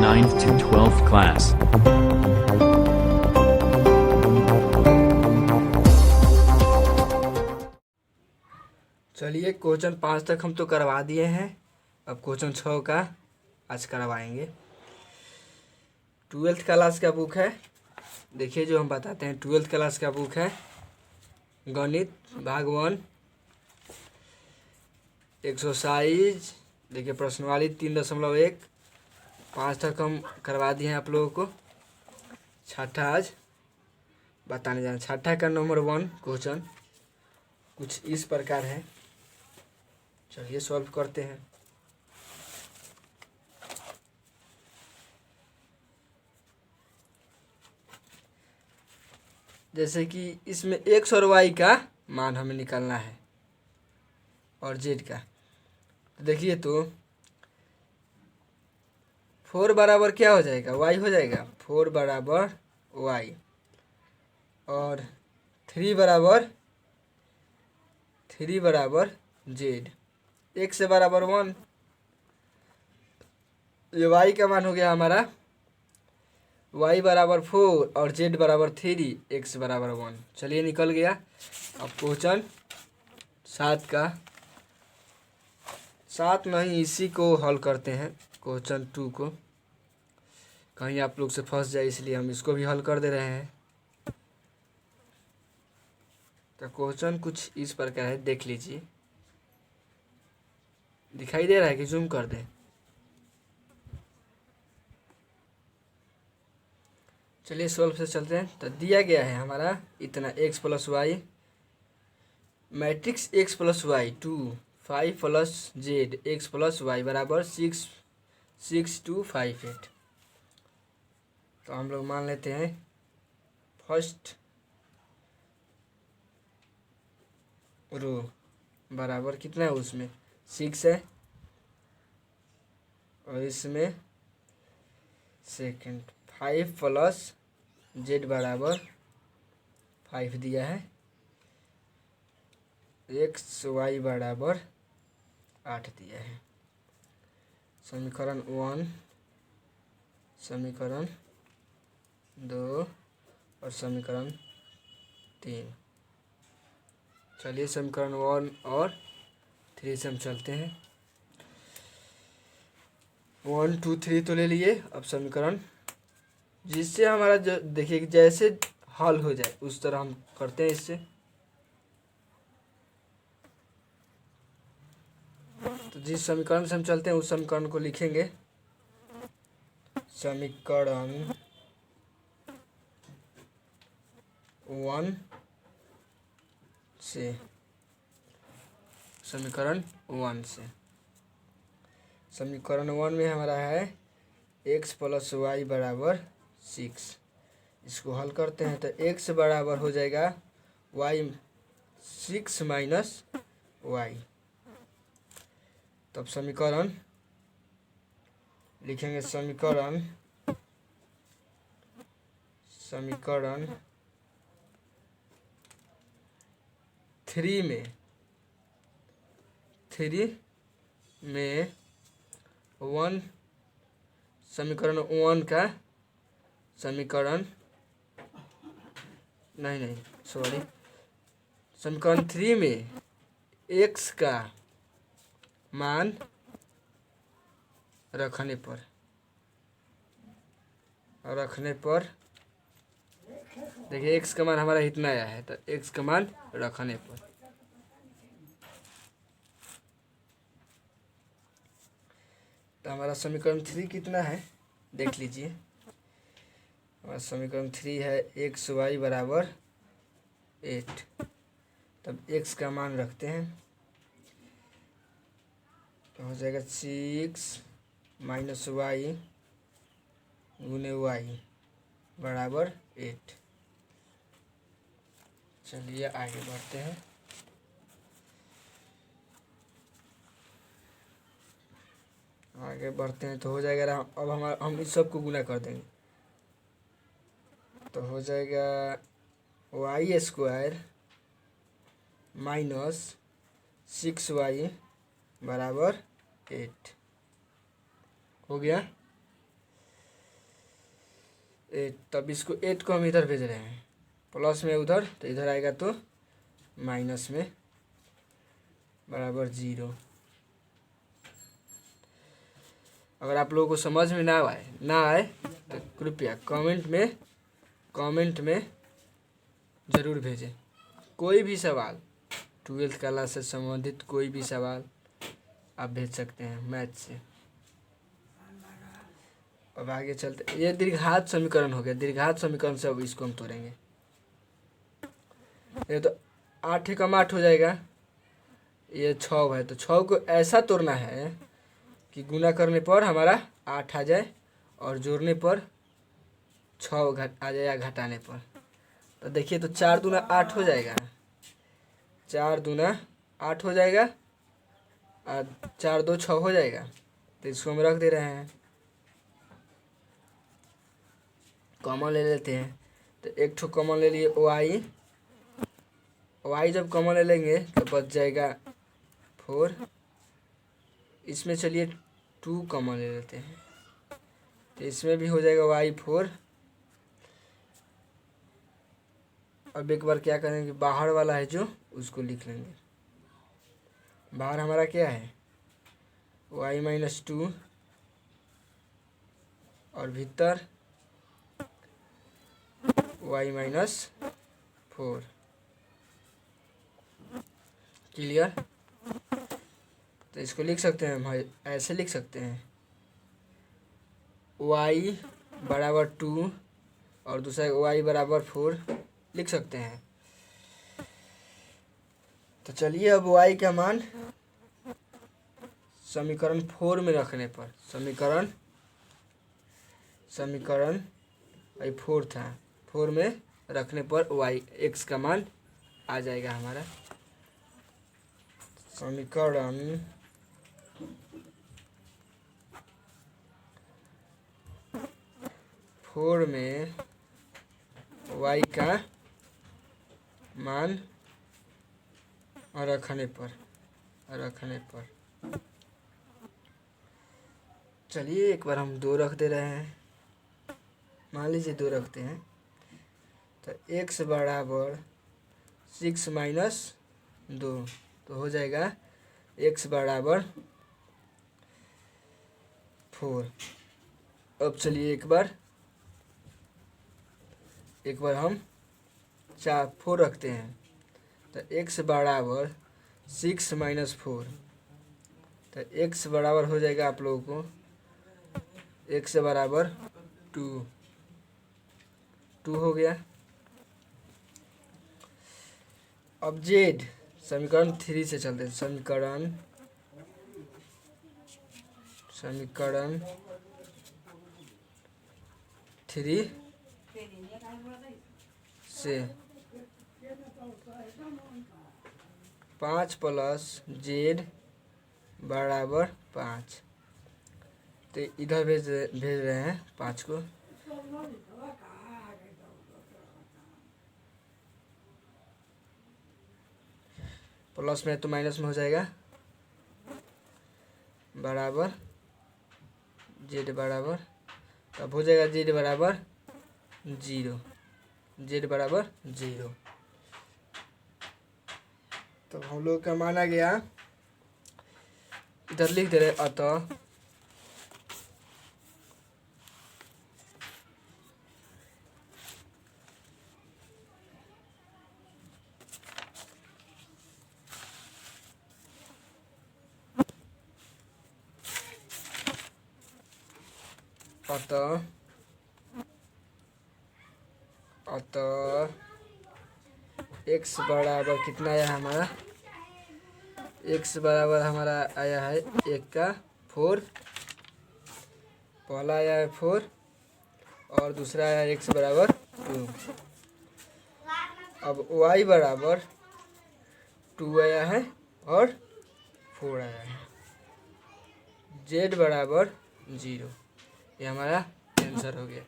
9th to 12th class. चलिए question 5 तक हम तो करवा दिए हैं। अब क्वेश्चन 6 का आज करवाएंगे। 12th क्लास का बुक है। देखिए जो हम बताते हैं 12th क्लास का बुक है गणित भाग 1 एक्सरसाइज। देखिए प्रश्नवाली 3.1 5 तक हम करवा दिए हैं आप लोगों को। छठा आज बताने जाना। छठा का नंबर 1 क्वेश्चन कुछ इस प्रकार है। चलिए सॉल्व करते हैं। जैसे कि इसमें एक्स और वाई का मान हमें निकालना है और जेड का। तो देखिए तो 4 बराबर क्या हो जाएगा, वाई हो जाएगा। 4 बराबर वाई और 3 बराबर जेड। एक्स से बराबर 1। ये वाई का मान हो गया हमारा y बराबर 4 और z बराबर 3, x बराबर 1। चलिए निकल गया। अब क्वेश्चन 7 का 7 नहीं, इसी को हल करते हैं क्वेश्चन 2 को। कहीं आप लोग से फंस जाए इसलिए हम इसको भी हल कर दे रहे हैं। तो क्वेश्चन कुछ इस प्रकार है, देख लीजिए। दिखाई दे रहा है कि जूम कर दें? चलिए सॉल्व से चलते हैं। तो दिया गया है हमारा इतना x plus y matrix x plus y 2 5 plus z x plus y बराबर 6 2 5 8। तो हम लोग मान लेते हैं फर्स्ट रो बराबर कितना है, उसमें 6 है और इसमें सेकंड 5 प्लस जेड बराबर 5 दिया है। एक्स वाई बराबर 8 दिया है। समीकरण 1, समीकरण 2 और समीकरण 3। चलिए समीकरण 1 और 3 से हम चलते हैं। 1 2 3 तो ले लिए। अब समीकरण जिससे हमारा जो देखिए जैसे हल हो जाए उस तरह हम करते हैं इससे। तो जिस समीकरण से हम चलते हैं उस समीकरण को लिखेंगे। समीकरण 1 से, समीकरण 1 से, समीकरण 1 में हमारा है x प्लस वाई बराबर 6। इसको हल करते हैं तो x बराबर हो जाएगा y 6 माइनस वाई। तब समीकरण लिखेंगे समीकरण 3 में 1 समीकरण 1 का समीकरण नहीं सॉरी, समीकरण 3 में x का मान रखने पर देखिए x का मान हमारा इतना आया है। तो x का मान रखने पर तो हमारा समीकरण 3 कितना है देख लीजिए। हमारा समीकरण 3 है एक्स वाई बराबर 8। तब x का मान रखते हैं तो हो जाएगा 6 माइनस वाई गुने वाई बराबर 8। चलिए आगे बढ़ते हैं। आगे बढ़ते हैं तो हो जाएगा। अब हम इस सब को गुना कर देंगे तो हो जाएगा वाई स्क्वायर माइनस 6y बराबर 8 हो गया। 8, तब इसको 8 को हम इधर भेज रहे हैं, प्लस में उधर, तो इधर आएगा तो माइनस में बराबर 0। अगर आप लोगों को समझ में ना आए तो कृपया कमेंट में ज़रूर भेजें। कोई भी सवाल 12th क्लास से संबंधित कोई भी सवाल आप भेज सकते हैं मैथ से। अब आगे चलते, ये दीर्घात समीकरण हो गया। दीर्घात समीकरण से अब इसको हम तोड़ेंगे। ये तो 8 एकम 8 हो जाएगा, ये 6 है, तो 6 को ऐसा तोड़ना है कि गुना करने पर हमारा 8 आ जाए और जोड़ने पर 6 आ जाए या घटाने पर। तो देखिए, तो 4 दूना 8 हो जाएगा, 4 दूना 8 हो जाएगा और 4 2 6 हो जाएगा। तो इसको हम रख दे रहे हैं, कॉमन ले लेते हैं। तो एक ठो कॉमन ले लिए वाई जब कॉमन ले लेंगे तो बच जाएगा 4। इसमें चलिए 2 कॉमन ले लेते हैं, तो इसमें भी हो जाएगा y4। अब एक बार क्या करेंगे, बाहर वाला है जो उसको लिख लेंगे। बाहर हमारा क्या है, y-2 और भीतर y-4। क्लियर? तो इसको लिख सकते हैं हम, ऐसे लिख सकते हैं, y बराबर 2 और दूसरा y बराबर 4 लिख सकते हैं। तो चलिए, अब y का मान समीकरण 4 में रखने पर, समीकरण 4 था, 4 में रखने पर x का मान आ जाएगा हमारा। समीकरण 4 में y का मान रखने पर चलिए एक बार हम 2 रख दे रहे हैं। मान लीजिए 2 रखते हैं, तो x बराबर 6 माइनस 2, तो हो जाएगा x बराबर 4। अब चलिए एक बार हम 4 रखते हैं, तो x बराबर 6 माइनस 4, तो x बराबर हो जाएगा आप लोगों को x बराबर 2 हो गया। अब z समीकरण 3 से चलते हैं। समीकरण 3 से 5 प्लस z बराबर 5, तो इधर भेज रहे हैं 5 को। प्लस में तो माइनस में हो जाएगा, बराबर z बराबर, तब हो जाएगा z बराबर 0। तो हम लोग का माना गया, इधर लिख दे रहे अतः x बराबर कितना आया हमारा, x बराबर हमारा आया है 1 का 4, पहला आया है 4 और दूसरा आया है x बराबर 2। अब y बराबर 2 आया है और 4 आया है, z बराबर 0। ये हमारा आंसर हो गया।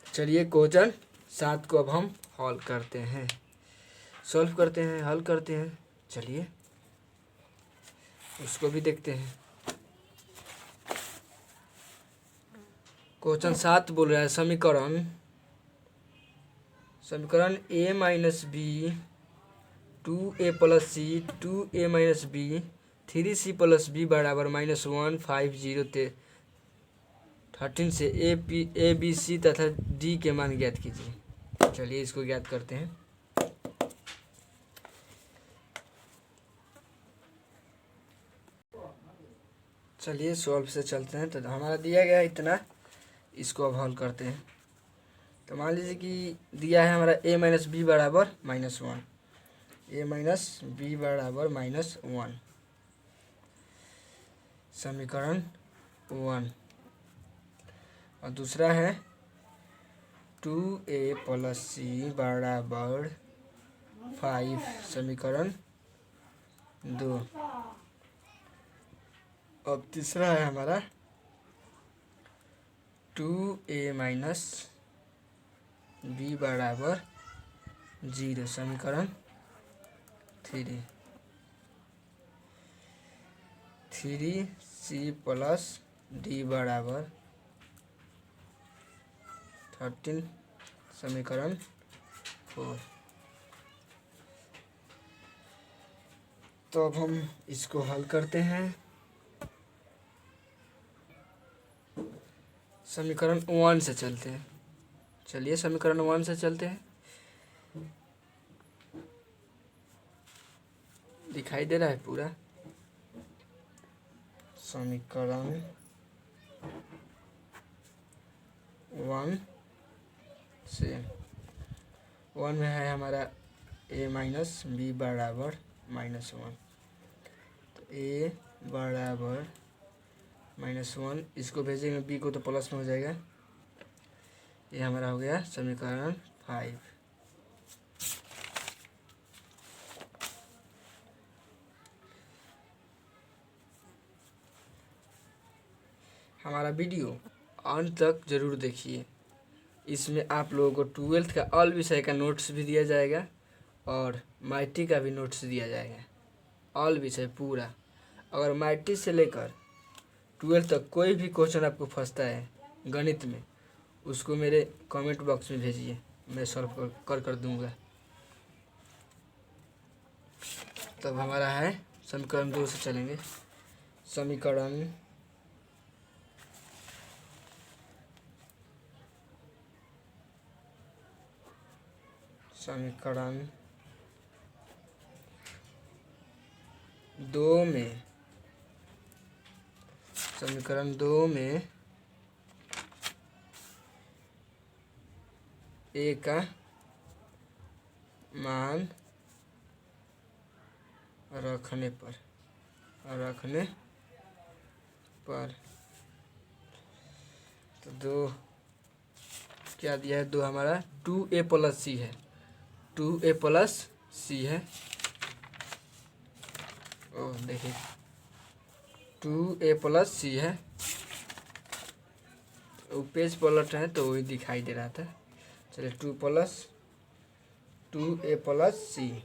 चलिए क्वेश्चन 7 को अब हम हल करते हैं, हल करते हैं। चलिए उसको भी देखते हैं। क्वेश्चन 7 बोल रहा है समीकरण a minus b 2a plus c 2a minus b 3c plus b बराबर -1 5 0 13 से ए बी सी तथा डी के मान ज्ञात कीजिए। चलिए इसको ज्ञात करते हैं। चलिए सॉल्व से चलते हैं। तो हमारा दिया गया है इतना, इसको अब हल करते हैं। तो मान लीजिए कि दिया है हमारा a माइनस बी बराबर -1, a माइनस बी बराबर -1, समीकरण 1। और दूसरा है 2a प्लस सी बराबर 5, समीकरण 2। अब तीसरा है हमारा 2a माइनस बी बराबर 0, समीकरण 3। 3c प्लस डी बराबर 13, समीकरण 4। तो अब हम इसको हल करते हैं। समीकरण 1 से चलते हैं। चलिए समीकरण 1 से चलते हैं। दिखाई दे रहा है पूरा समीकरण 1 से। 1 में है हमारा a माइनस बी बराबर -1, तो a बराबर -1, इसको भेजेंगे b को तो प्लस में हो जाएगा। ये हमारा हो गया समीकरण 5। हमारा वीडियो अंत तक जरूर देखिए। इसमें आप लोगों को 12th का ऑल विषय का नोट्स भी दिया जाएगा और माइटी का भी नोट्स दिया जाएगा। ऑल विषय पूरा। अगर माइटी से लेकर 12th तक कोई भी क्वेश्चन आपको फंसता है गणित में, उसको मेरे कमेंट बॉक्स में भेजिए, मैं सॉल्व कर दूंगा। तब हमारा है समीकरण 2 से चलेंगे। समीकरण 2 में a का मान रखने पर तो 2 क्या दिया है? 2 हमारा 2a प्लस सी है, 2a प्लस सी है। ओ देखिए 2a प्लस सी है। वो पेज पलट है तो वही दिखाई दे रहा था। चलिए 2a प्लस सी।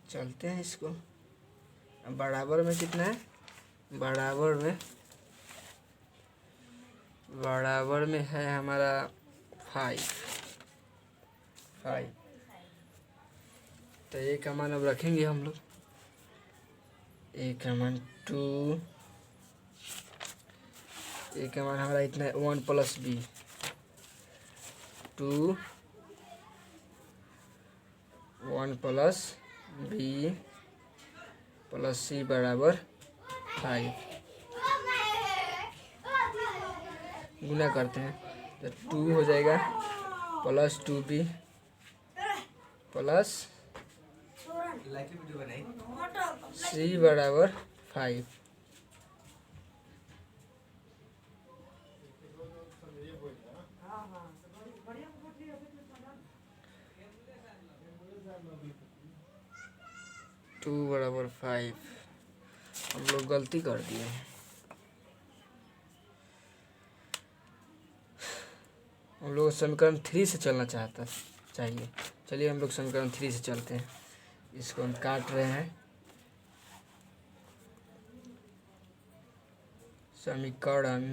चलते हैं इसको। बराबर में कितना है? बराबर में है हमारा 5। तो ए का मान अब रखेंगे हम लोग। ए का मान 2, ए का मान हमारा इतना है 1 plus b, 2 1 plus b plus c बराबर 5। गुना करते हैं तो 2 हो जाएगा प्लस 2b प्लस सी बराबर 5। टू बराबर 5। हम लोग गलती कर दिए हैं। हम लोग समीकरण 3 से चलना चाहिए। चलिए हम लोग समीकरण 3 से चलते हैं। इसको हम काट रहे हैं। समीकरण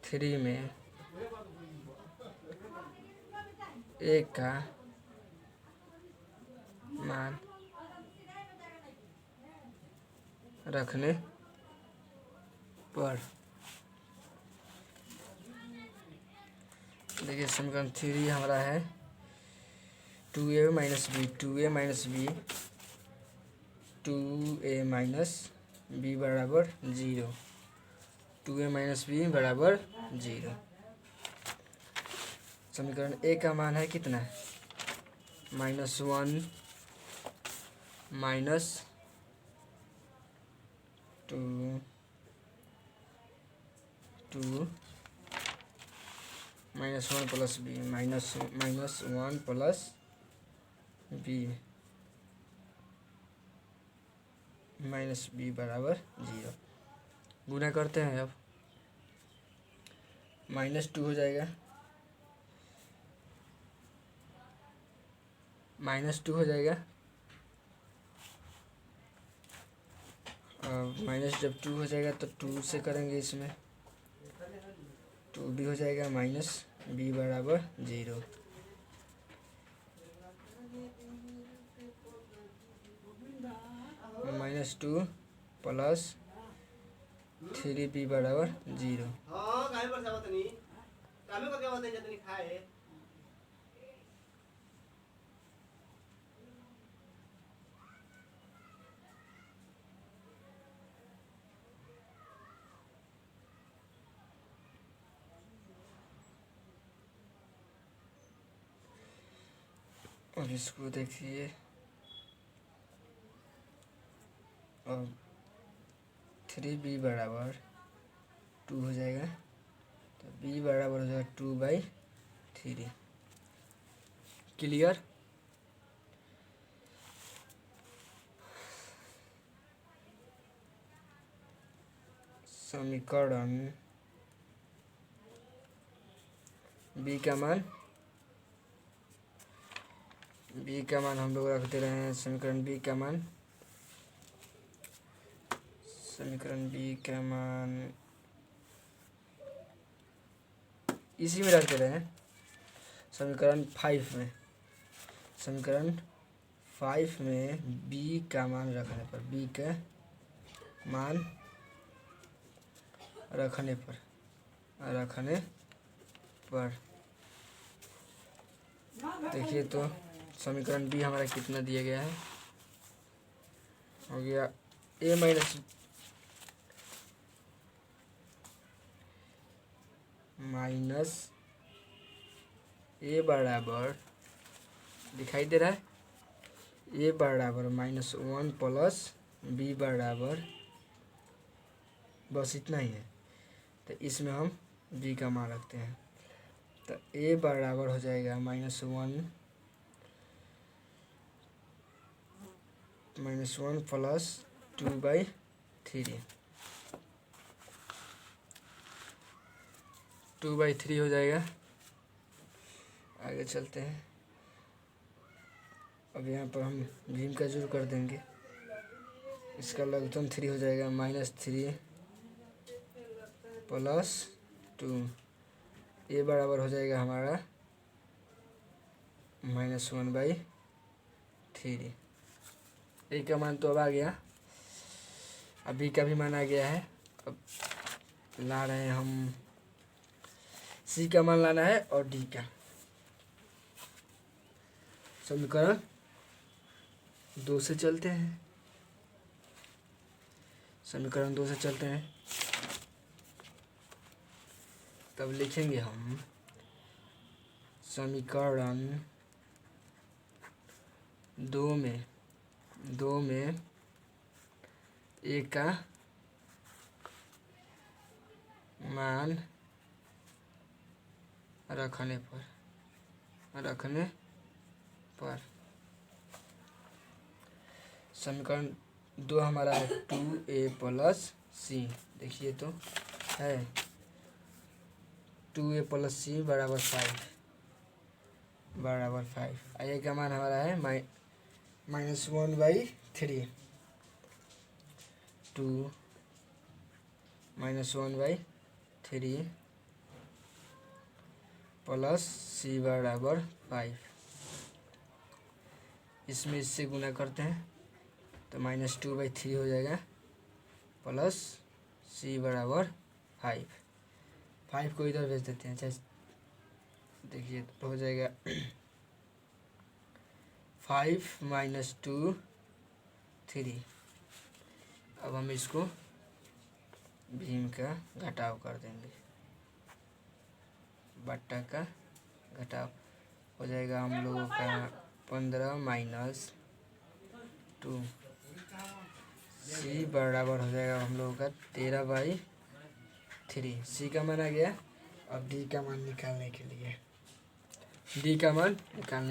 3 में ए का मान रखने पर, देखिए समीकरण 3 हमारा है 2a minus b 2a minus b बराबर 0, 2a माइनस बी बराबर 0। समीकरण ए का मान है कितना, -1 minus 2 -1 plus b -1 plus b minus b बराबर 0। गुना करते हैं, अब -2 हो जाएगा, -2 हो जाएगा, माइनस जब 2 हो जाएगा तो 2 से करेंगे, इसमें 2 भी हो जाएगा, माइनस बी बराबर 0। -2 प्लस 3b बराबर 0। अब इसको देखिए, अब 3b बराबर 2 हो जाएगा, तो b बराबर हो जाएगा 2/3। क्लियर। समीकरण b का मान हम लोग रख दे रहे हैं। समीकरण b का मान इसी में रख दे रहे हैं, समीकरण 5 में। समीकरण 5 में b का मान रखने पर, b का मान रखने पर देखिए तो समीकरण बी हमारा कितना दिया गया है, हो गया a माइनस a बराबर, दिखाई दे रहा है, a बराबर -1 प्लस b बराबर, बस इतना ही है। तो इसमें हम b का मान रखते हैं, तो a बराबर हो जाएगा -1 प्लस 2/3, 2/3 हो जाएगा। आगे चलते हैं, अब यहाँ पर हम भीम का जोड़ कर देंगे, इसका लघुत्तम 3 हो जाएगा, -3 प्लस 2, ए बराबर हो जाएगा हमारा -1/3। ए का मान तो अब आ गया, अब बी का भी मान आ गया है। अब ला रहे हैं हम, सी का मान लाना है और डी का। समीकरण 2 से चलते हैं, समीकरण 2 से चलते हैं, तब लिखेंगे हम समीकरण 2 में ए का मान रखने पर समीकरण 2 हमारा है 2a प्लस सी, देखिए तो है 2a प्लस सी बराबर 5, ए का मान हमारा है -1/3। -2 -1/3 प्लस c बराबर 5। इसमें इससे गुना करते हैं तो -2/3 हो जाएगा प्लस c बराबर 5 को इधर भेज देते हैं। चाहे देखिए तो हो जाएगा 5 - 2 3। अब हम इसको भीम का घटाव कर देंगे, बट्टा का घटाव हो जाएगा हम लोगों का 15 - 2 c बराबर हो जाएगा हम लोगों का 13/3। c का मान आ गया। अब d का मान निकालने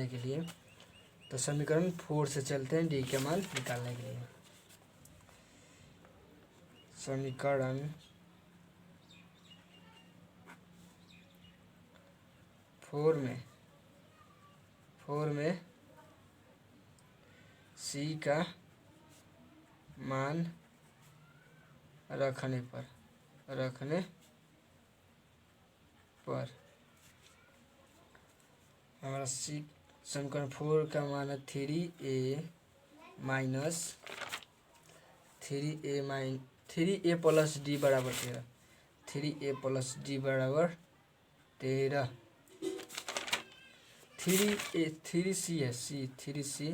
के लिए तो समीकरण 4 से चलते हैं d का मान निकालने के लिए। समीकरण 4 में c का मान रखने पर हमारा c समीकरण 4 का मान है 3a प्लस d बराबर 13। 3a प्लस d बराबर 13। 3c है, 3c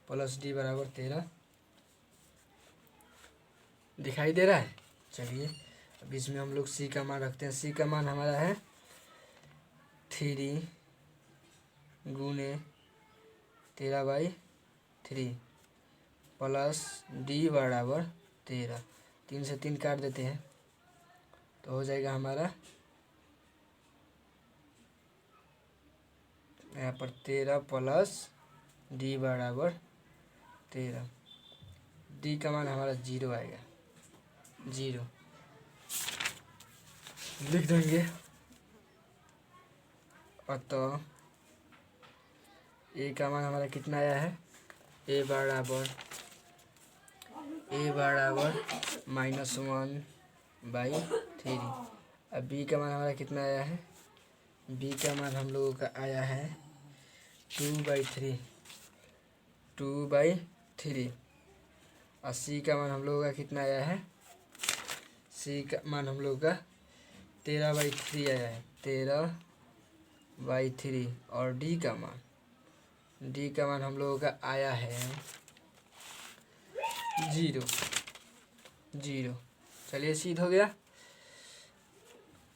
प्लस d बराबर 13 दिखाई दे रहा है। चलिए अब इसमें हम लोग c का मान रखते हैं। c का मान हमारा है 3 गुने 13/3 प्लस d बराबर 13। 3 से 3 काट देते हैं तो हो जाएगा हमारा यहाँ पर 13 प्लस d बराबर 13। d का मान हमारा 0 आएगा, 0 लिख देंगे। अतः a का मान हमारा कितना आया है, a बराबर -1/3। अब b का मान हमारा कितना आया है, b का मान हम लोगों का आया है 2/3 और c का मान हम लोगों का कितना आया है, c का मान हम लोगों का 13/3 आया है, 13/3। और d का मान हम लोगों का आया है 0। चलिए सीध हो गया।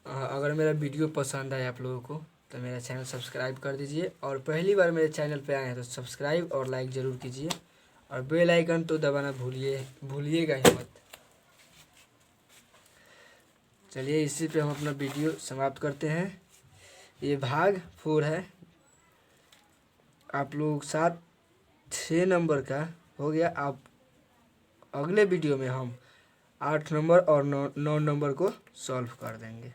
अगर मेरा वीडियो पसंद आए आप लोगों को तो मेरा चैनल सब्सक्राइब कर दीजिए, और पहली बार मेरे चैनल पे आए हैं तो सब्सक्राइब और लाइक ज़रूर कीजिए, और बेल आइकन तो दबाना भूलिएगा ही मत। चलिए इसी पे हम अपना वीडियो समाप्त करते हैं। ये भाग 4 है। आप लोग 6 नंबर का हो गया। आप अगले वीडियो में हम 8 नंबर और 9 नंबर को सॉल्व कर देंगे।